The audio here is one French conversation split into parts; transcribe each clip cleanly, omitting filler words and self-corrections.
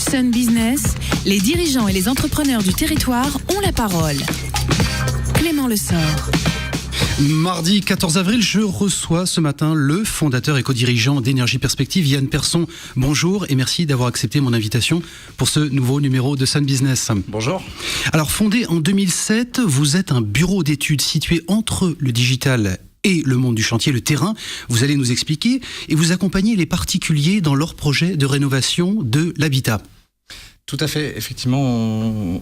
Sun Business, les dirigeants et les entrepreneurs du territoire ont la parole. Clément Lessort. Mardi 14 avril, je reçois ce matin le fondateur et co-dirigeant d'Énergie Perspective, Yann Persson. Bonjour et merci d'avoir accepté mon invitation pour ce nouveau numéro de Sun Business. Bonjour. Alors, fondé en 2007, vous êtes un bureau d'études situé entre le digital et le monde du chantier, le terrain. Vous allez nous expliquer et vous accompagnez les particuliers dans leurs projets de rénovation de l'habitat. Tout à fait. Effectivement,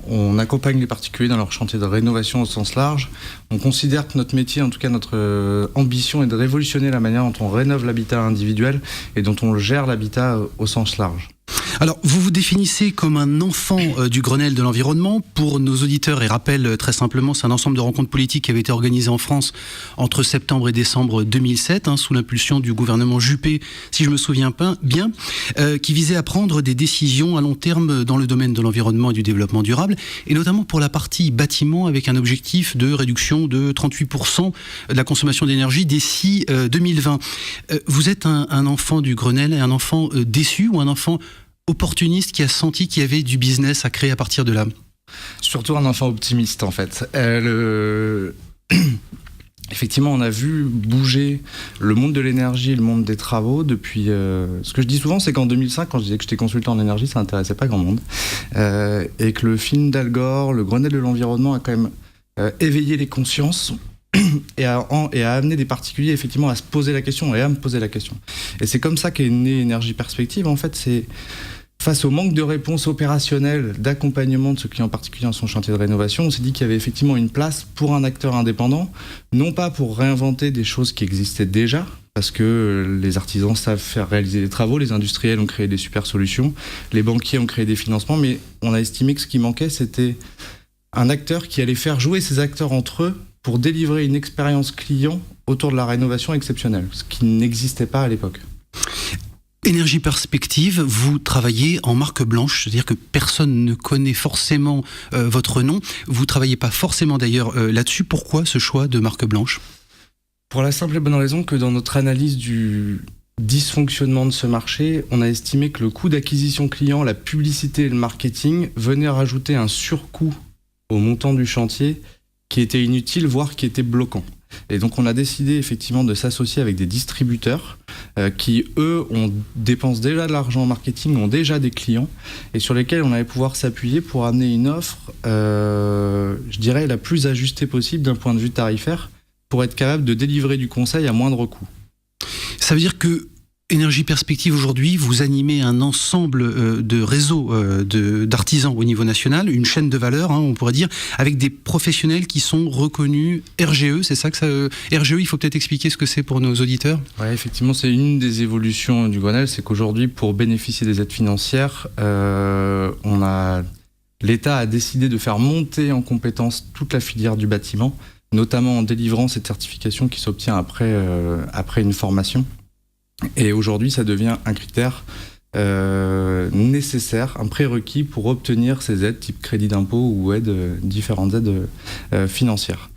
on accompagne les particuliers dans leur chantier de rénovation au sens large. On considère que notre métier, en tout cas notre ambition, est de révolutionner la manière dont on rénove l'habitat individuel et dont on gère l'habitat au sens large. Alors, vous vous définissez comme un enfant du Grenelle de l'environnement. Pour nos auditeurs, et rappel très simplement, c'est un ensemble de rencontres politiques qui avait été organisé en France entre septembre et décembre 2007, sous l'impulsion du gouvernement Juppé, si je me souviens bien, qui visait à prendre des décisions à long terme dans le domaine de l'environnement et du développement durable, et notamment pour la partie bâtiment, avec un objectif de réduction de 38% de la consommation d'énergie d'ici 2020. Vous êtes un enfant du Grenelle, et un enfant déçu ou un enfant opportuniste qui a senti qu'il y avait du business à créer à partir de là? Surtout un enfant optimiste, en fait. Effectivement, on a vu bouger le monde de l'énergie et le monde des travaux depuis... Ce que je dis souvent, c'est qu'en 2005, quand je disais que j'étais consultant en énergie, ça n'intéressait pas grand monde. Et que le film d'Al Gore, le Grenelle de l'environnement, a quand même éveillé les consciences et a amené des particuliers effectivement à se poser la question et à me poser la question. Et c'est comme ça qu'est née Énergie Perspective. En fait, c'est face au manque de réponse opérationnelle, d'accompagnement de ce client particulier en son chantier de rénovation, on s'est dit qu'il y avait effectivement une place pour un acteur indépendant, non pas pour réinventer des choses qui existaient déjà, parce que les artisans savent faire réaliser des travaux, les industriels ont créé des super solutions, les banquiers ont créé des financements, mais on a estimé que ce qui manquait, c'était un acteur qui allait faire jouer ces acteurs entre eux pour délivrer une expérience client autour de la rénovation exceptionnelle, ce qui n'existait pas à l'époque. Énergie Perspective, vous travaillez en marque blanche, c'est-à-dire que personne ne connaît forcément votre nom. Vous ne travaillez pas forcément d'ailleurs là-dessus. Pourquoi ce choix de marque blanche ? Pour la simple et bonne raison que dans notre analyse du dysfonctionnement de ce marché, on a estimé que le coût d'acquisition client, la publicité et le marketing venaient rajouter un surcoût au montant du chantier qui était inutile, voire qui était bloquant. Et donc on a décidé effectivement de s'associer avec des distributeurs qui, eux, dépensent déjà de l'argent en marketing, ont déjà des clients, et sur lesquels on allait pouvoir s'appuyer pour amener une offre, je dirais, la plus ajustée possible d'un point de vue tarifaire, pour être capable de délivrer du conseil à moindre coût. Ça veut dire que Énergie Perspective, aujourd'hui, vous animez un ensemble de réseaux d'artisans au niveau national, une chaîne de valeur, on pourrait dire, avec des professionnels qui sont reconnus RGE, c'est ça que ça... RGE, il faut peut-être expliquer ce que c'est pour nos auditeurs. Oui, effectivement, c'est une des évolutions du Grenelle, c'est qu'aujourd'hui, pour bénéficier des aides financières, l'État a décidé de faire monter en compétence toute la filière du bâtiment, notamment en délivrant cette certification qui s'obtient après une formation. Et aujourd'hui, ça devient un critère nécessaire, un prérequis pour obtenir ces aides type crédit d'impôt ou différentes aides financières.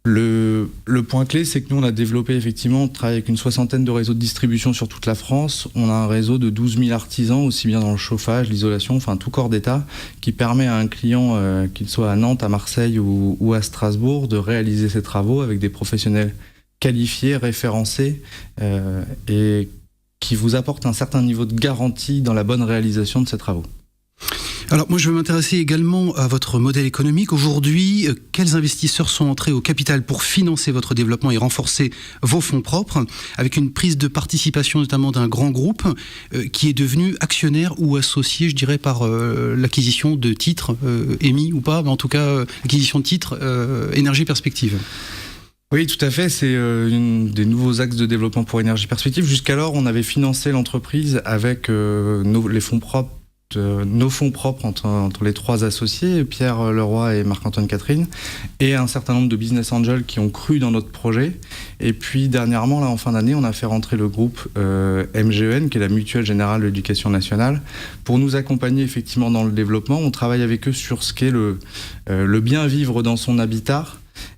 Le point clé, c'est que nous, on a développé effectivement, on travaille avec une 60aine de réseaux de distribution sur toute la France. On a un réseau de 12 000 artisans, aussi bien dans le chauffage, l'isolation, enfin tout corps d'État, qui permet à un client, qu'il soit à Nantes, à Marseille ou à Strasbourg, de réaliser ses travaux avec des professionnels qualifiés, référencés, et qui vous apportent un certain niveau de garantie dans la bonne réalisation de ces travaux. Alors moi je veux m'intéresser également à votre modèle économique. Aujourd'hui, quels investisseurs sont entrés au capital pour financer votre développement et renforcer vos fonds propres, avec une prise de participation notamment d'un grand groupe qui est devenu actionnaire ou associé, je dirais, par l'acquisition de titres émis ou pas, mais en tout cas l'acquisition de titres Énergie Perspective. Oui, tout à fait. C'est un des nouveaux axes de développement pour Énergie Perspective. Jusqu'alors, on avait financé l'entreprise avec nos fonds propres entre les trois associés, Pierre Leroy et Marc-Antoine Catherine, et un certain nombre de business angels qui ont cru dans notre projet. Et puis dernièrement, là, en fin d'année, on a fait rentrer le groupe MGEN, qui est la Mutuelle Générale de l'Éducation Nationale, pour nous accompagner effectivement dans le développement. On travaille avec eux sur ce qu'est le bien vivre dans son habitat,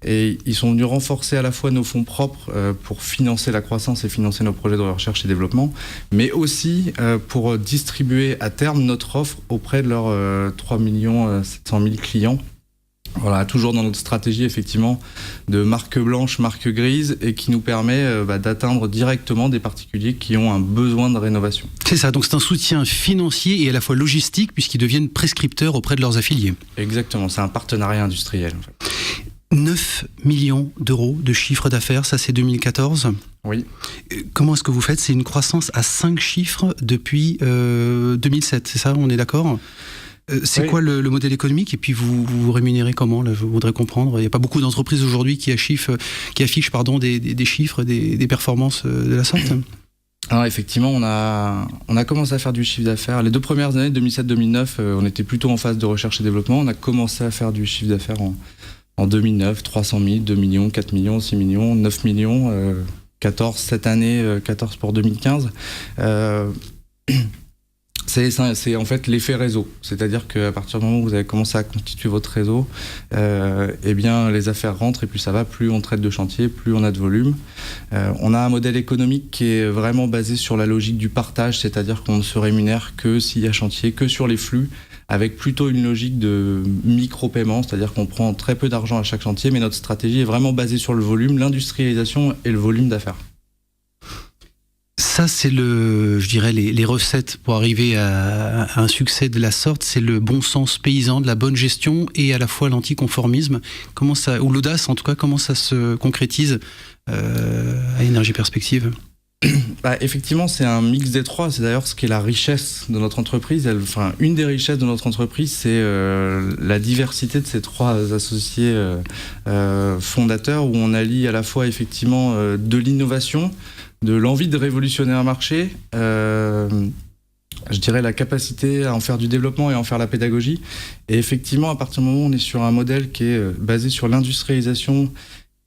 Et ils sont venus renforcer à la fois nos fonds propres pour financer la croissance et financer nos projets de recherche et développement, mais aussi pour distribuer à terme notre offre auprès de leurs 3 700 000 clients. Voilà, toujours dans notre stratégie effectivement de marque blanche, marque grise, et qui nous permet d'atteindre directement des particuliers qui ont un besoin de rénovation. C'est ça, donc c'est un soutien financier et à la fois logistique puisqu'ils deviennent prescripteurs auprès de leurs affiliés. Exactement, c'est un partenariat industriel en fait. 9 millions d'euros de chiffre d'affaires, ça c'est 2014. Oui. Comment est-ce que vous faites ? C'est une croissance à 5 chiffres depuis 2007, c'est ça ? On est d'accord ? C'est quoi le modèle économique ? Et puis vous rémunérez comment ? Là, je voudrais comprendre. Il n'y a pas beaucoup d'entreprises aujourd'hui qui affichent des chiffres, des performances de la sorte. Alors effectivement, on a commencé à faire du chiffre d'affaires. Les 2 premières années, 2007-2009, on était plutôt en phase de recherche et développement. On a commencé à faire du chiffre d'affaires en 2009, 300 000, 2 millions, 4 millions, 6 millions, 9 millions, 14 cette année, 14 pour 2015. C'est en fait l'effet réseau, c'est-à-dire qu'à partir du moment où vous avez commencé à constituer votre réseau, eh bien les affaires rentrent et plus ça va, plus on traite de chantier, plus on a de volume. On a un modèle économique qui est vraiment basé sur la logique du partage, c'est-à-dire qu'on ne se rémunère que s'il y a chantier, que sur les flux, avec plutôt une logique de micro-paiement, c'est-à-dire qu'on prend très peu d'argent à chaque chantier, mais notre stratégie est vraiment basée sur le volume, l'industrialisation et le volume d'affaires. Ça, c'est les recettes pour arriver à un succès de la sorte. C'est le bon sens paysan, de la bonne gestion et à la fois l'anticonformisme. Ou l'audace, en tout cas, comment ça se concrétise à Énergie Perspective ? Effectivement, c'est un mix des trois. C'est d'ailleurs ce qui est la richesse de notre entreprise. Une des richesses de notre entreprise, c'est la diversité de ces 3 associés fondateurs, où on allie à la fois effectivement de l'innovation, de l'envie de révolutionner un marché, je dirais la capacité à en faire du développement et à en faire la pédagogie. Et effectivement, à partir du moment où on est sur un modèle qui est basé sur l'industrialisation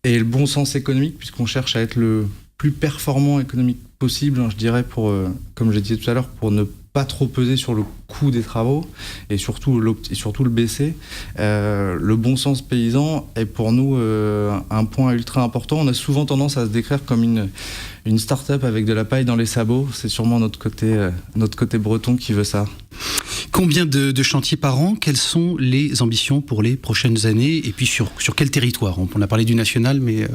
et le bon sens économique, puisqu'on cherche à être le plus performant économique possible, je dirais, comme je disais tout à l'heure, pour ne pas trop peser sur le coût des travaux et surtout le baisser. Le bon sens paysan est pour nous un point ultra important. On a souvent tendance à se décrire comme une start-up avec de la paille dans les sabots. C'est sûrement notre côté breton qui veut ça. Combien de chantiers par an ? Quelles sont les ambitions pour les prochaines années ? Et puis sur quel territoire ? On a parlé du national, mais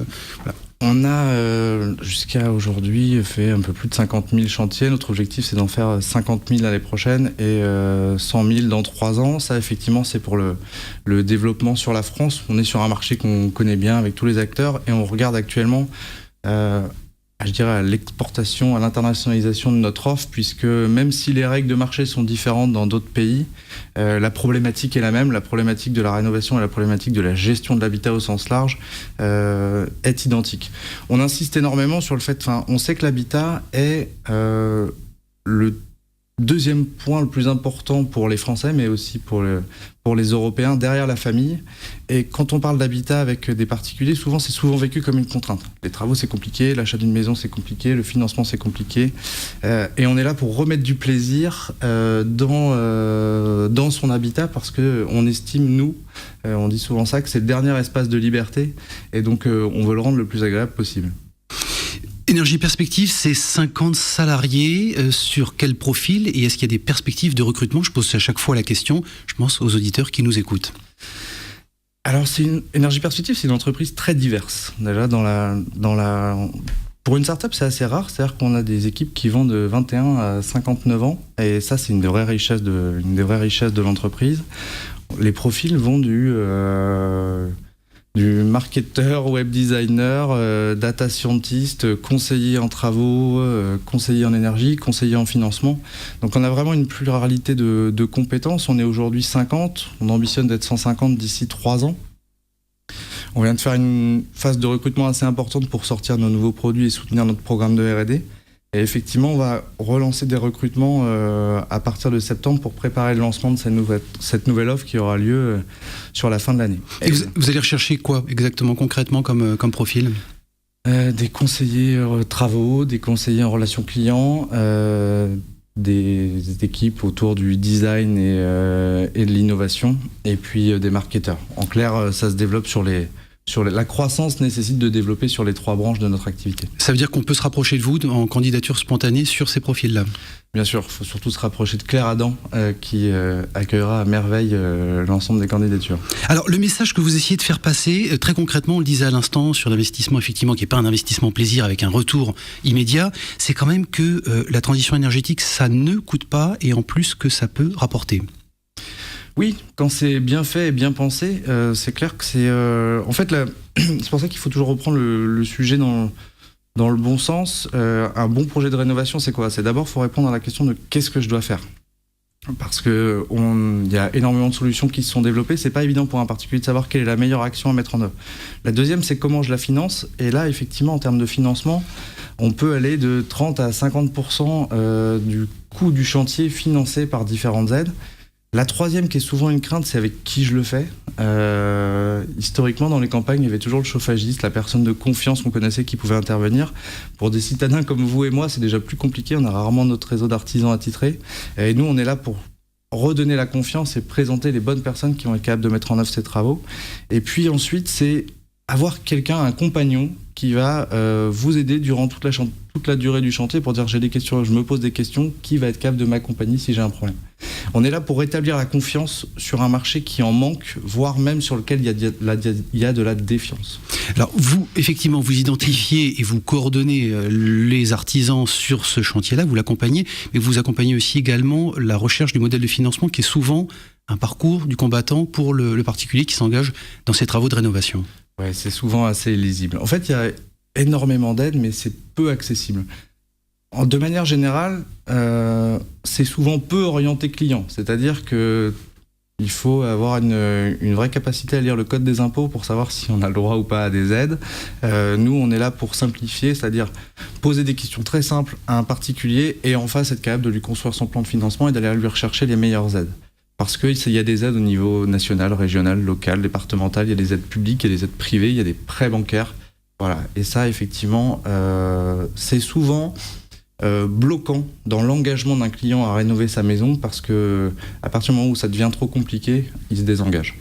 voilà. On a jusqu'à aujourd'hui fait un peu plus de 50 000 chantiers. Notre objectif, c'est d'en faire 50 000 l'année prochaine et 100 000 dans 3 ans. Ça, effectivement, c'est pour le développement sur la France. On est sur un marché qu'on connaît bien avec tous les acteurs et on regarde actuellement je dirais à l'exportation, à l'internationalisation de notre offre, puisque même si les règles de marché sont différentes dans d'autres pays, la problématique est la même, la problématique de la rénovation et la problématique de la gestion de l'habitat au sens large est identique. On insiste énormément sur le fait, on sait que l'habitat est le deuxième point le plus important pour les Français, mais aussi pour les Européens, derrière la famille. Et quand on parle d'habitat avec des particuliers, c'est souvent vécu comme une contrainte. Les travaux, c'est compliqué, l'achat d'une maison, c'est compliqué, le financement, c'est compliqué. Et on est là pour remettre du plaisir dans son habitat, parce qu'on estime, nous, on dit souvent ça, que c'est le dernier espace de liberté. Et donc, on veut le rendre le plus agréable possible. Énergie Perspective, c'est 50 salariés. Sur quel profil ? Et est-ce qu'il y a des perspectives de recrutement ? Je pose à chaque fois la question. Je pense aux auditeurs qui nous écoutent. Alors, Énergie Perspective, c'est une entreprise très diverse. Déjà, pour une start-up, c'est assez rare. C'est-à-dire qu'on a des équipes qui vont de 21 à 59 ans. Et ça, c'est une des vraies richesses de l'entreprise. Les profils vont du marketeur, web designer, data scientist, conseiller en travaux, conseiller en énergie, conseiller en financement. Donc on a vraiment une pluralité de compétences. On est aujourd'hui 50, on ambitionne d'être 150 d'ici 3 ans. On vient de faire une phase de recrutement assez importante pour sortir nos nouveaux produits et soutenir notre programme de R&D. Et effectivement, on va relancer des recrutements à partir de septembre pour préparer le lancement de cette nouvelle offre qui aura lieu sur la fin de l'année. Et vous allez rechercher quoi exactement, concrètement, comme profil ? Des conseillers travaux, des conseillers en relations clients, des équipes autour du design et de l'innovation, et puis des marketeurs. En clair, ça se développe sur les la croissance nécessite de développer sur les 3 branches de notre activité. Ça veut dire qu'on peut se rapprocher de vous en candidature spontanée sur ces profils-là? Bien sûr, il faut surtout se rapprocher de Claire Adam qui accueillera à merveille l'ensemble des candidatures. Alors le message que vous essayez de faire passer, très concrètement, on le disait à l'instant, sur l'investissement effectivement qui n'est pas un investissement plaisir avec un retour immédiat, c'est quand même que la transition énergétique, ça ne coûte pas et en plus que ça peut rapporter. Oui, quand c'est bien fait et bien pensé, c'est clair que c'est... en fait, c'est pour ça qu'il faut toujours reprendre le sujet dans le bon sens. Un bon projet de rénovation, c'est quoi? C'est d'abord, il faut répondre à la question de qu'est-ce que je dois faire. Parce que y a énormément de solutions qui se sont développées. C'est pas évident pour un particulier de savoir quelle est la meilleure action à mettre en œuvre. La deuxième, c'est comment je la finance. Et là, effectivement, en termes de financement, on peut aller de 30 à 50% du coût du chantier financé par différentes aides. La troisième, qui est souvent une crainte, c'est avec qui je le fais. Historiquement, dans les campagnes, il y avait toujours le chauffagiste, la personne de confiance qu'on connaissait qui pouvait intervenir. Pour des citadins comme vous et moi, c'est déjà plus compliqué. On a rarement notre réseau d'artisans attitrés. Et nous, on est là pour redonner la confiance et présenter les bonnes personnes qui vont être capables de mettre en œuvre ces travaux. Et puis ensuite, c'est avoir quelqu'un, un compagnon, qui va vous aider durant toute la durée du chantier pour dire j'ai des questions, je me pose des questions, qui va être capable de m'accompagner si j'ai un problème. On est là pour rétablir la confiance sur un marché qui en manque, voire même sur lequel il y a de la défiance. Alors vous, effectivement, vous identifiez et vous coordonnez les artisans sur ce chantier-là, vous l'accompagnez, mais vous accompagnez aussi également la recherche du modèle de financement qui est souvent un parcours du combattant pour le particulier qui s'engage dans ces travaux de rénovation. Ouais, c'est souvent assez illisible. En fait, il y a énormément d'aides, mais c'est peu accessible. De manière générale, c'est souvent peu orienté client. C'est-à-dire que il faut avoir une vraie capacité à lire le code des impôts pour savoir si on a le droit ou pas à des aides. Nous, on est là pour simplifier, c'est-à-dire poser des questions très simples à un particulier et en face être capable de lui construire son plan de financement et d'aller lui rechercher les meilleures aides. Parce qu'il y a des aides au niveau national, régional, local, départemental, il y a des aides publiques, il y a des aides privées, il y a des prêts bancaires. Voilà. Et ça, effectivement, c'est souvent bloquant dans l'engagement d'un client à rénover sa maison parce que à partir du moment où ça devient trop compliqué, il se désengage.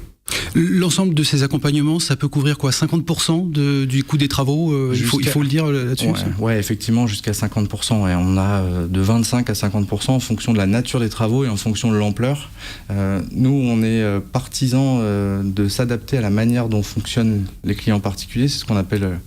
L'ensemble de ces accompagnements, ça peut couvrir quoi, 50% du coût des travaux, il faut le dire là-dessus. Ouais, effectivement, jusqu'à 50%. Et on a de 25 à 50% en fonction de la nature des travaux et en fonction de l'ampleur. Nous, on est partisans de s'adapter à la manière dont fonctionnent les clients particuliers. C'est ce qu'on appelle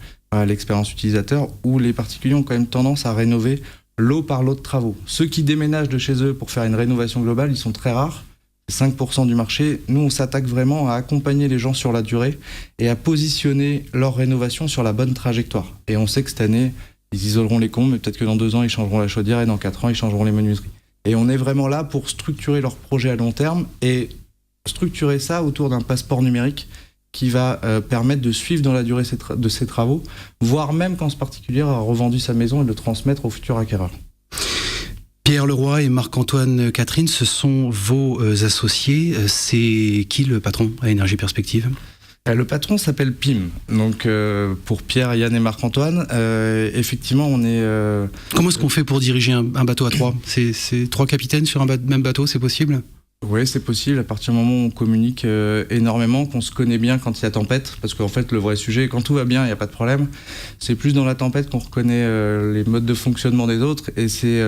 l'expérience utilisateur, où les particuliers ont quand même tendance à rénover lot par lot de travaux. Ceux qui déménagent de chez eux pour faire une rénovation globale, ils sont très rares. 5% du marché. Nous, on s'attaque vraiment à accompagner les gens sur la durée et à positionner leur rénovation sur la bonne trajectoire. Et on sait que cette année, ils isoleront les combles, mais peut-être que dans 2 ans, ils changeront la chaudière et dans 4 ans, ils changeront les menuiseries. Et on est vraiment là pour structurer leur projet à long terme et structurer ça autour d'un passeport numérique qui va permettre de suivre dans la durée de ces travaux, voire même quand ce particulier a revendu sa maison et de le transmettre au futur acquéreur. Pierre Leroy et Marc-Antoine Catherine, ce sont vos associés. C'est qui le patron à Énergie Perspective ? Le patron s'appelle Pim. Donc pour Pierre, Yann et Marc-Antoine, effectivement, on est... Comment est-ce qu'on fait pour diriger un bateau à 3 ? C'est 3 capitaines sur un même bateau, c'est possible ? Oui, c'est possible. À partir du moment où on communique énormément, qu'on se connaît bien quand il y a tempête, parce qu'en fait, le vrai sujet, quand tout va bien, il n'y a pas de problème. C'est plus dans la tempête qu'on reconnaît les modes de fonctionnement des autres. Et c'est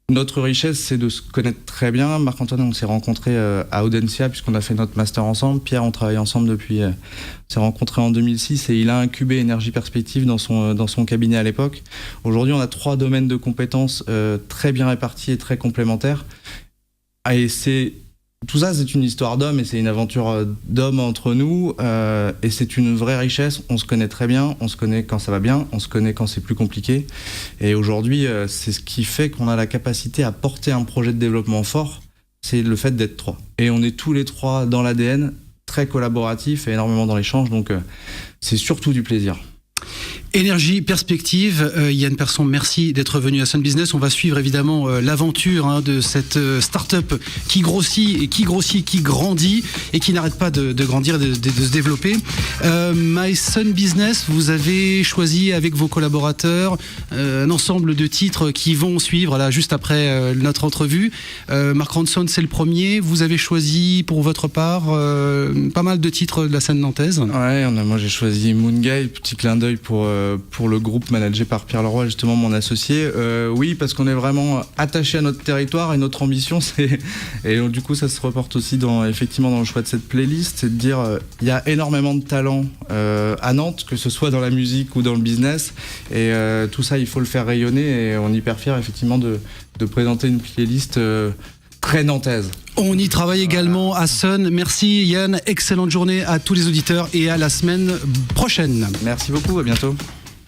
notre richesse, c'est de se connaître très bien. Marc-Antoine, on s'est rencontrés à Audencia, puisqu'on a fait notre master ensemble. Pierre, on travaille ensemble depuis... on s'est rencontrés en 2006 et il a incubé Énergie Perspective dans son cabinet à l'époque. Aujourd'hui, on a 3 domaines de compétences très bien répartis et très complémentaires. Et tout ça, c'est une histoire d'homme et c'est une aventure d'homme entre nous et c'est une vraie richesse. On se connaît très bien, on se connaît quand ça va bien, on se connaît quand c'est plus compliqué. Et aujourd'hui, c'est ce qui fait qu'on a la capacité à porter un projet de développement fort, c'est le fait d'être 3. Et on est tous les 3 dans l'ADN, très collaboratifs et énormément dans l'échange, donc c'est surtout du plaisir. Énergie, perspective. Yann Persson, merci d'être venu à Sun Business. On va suivre évidemment l'aventure de cette start-up qui grossit, qui grandit et qui n'arrête pas de grandir, de se développer. My Sun Business, vous avez choisi avec vos collaborateurs un ensemble de titres qui vont suivre là juste après notre entrevue. Mark Ronson, c'est le premier. Vous avez choisi pour votre part pas mal de titres de la scène nantaise. Ouais, moi j'ai choisi Moon Guy, petit clin d'œil pour le groupe managé par Pierre Leroy, justement mon associé. Oui, parce qu'on est vraiment attaché à notre territoire et notre ambition, et du coup ça se reporte aussi effectivement dans le choix de cette playlist, c'est de dire il y a énormément de talent à Nantes, que ce soit dans la musique ou dans le business, et tout ça il faut le faire rayonner, et on est hyper fiers effectivement de présenter une playlist très nantaise. On y travaille également à Sun. Merci Yann, excellente journée à tous les auditeurs et à la semaine prochaine. Merci beaucoup, à bientôt.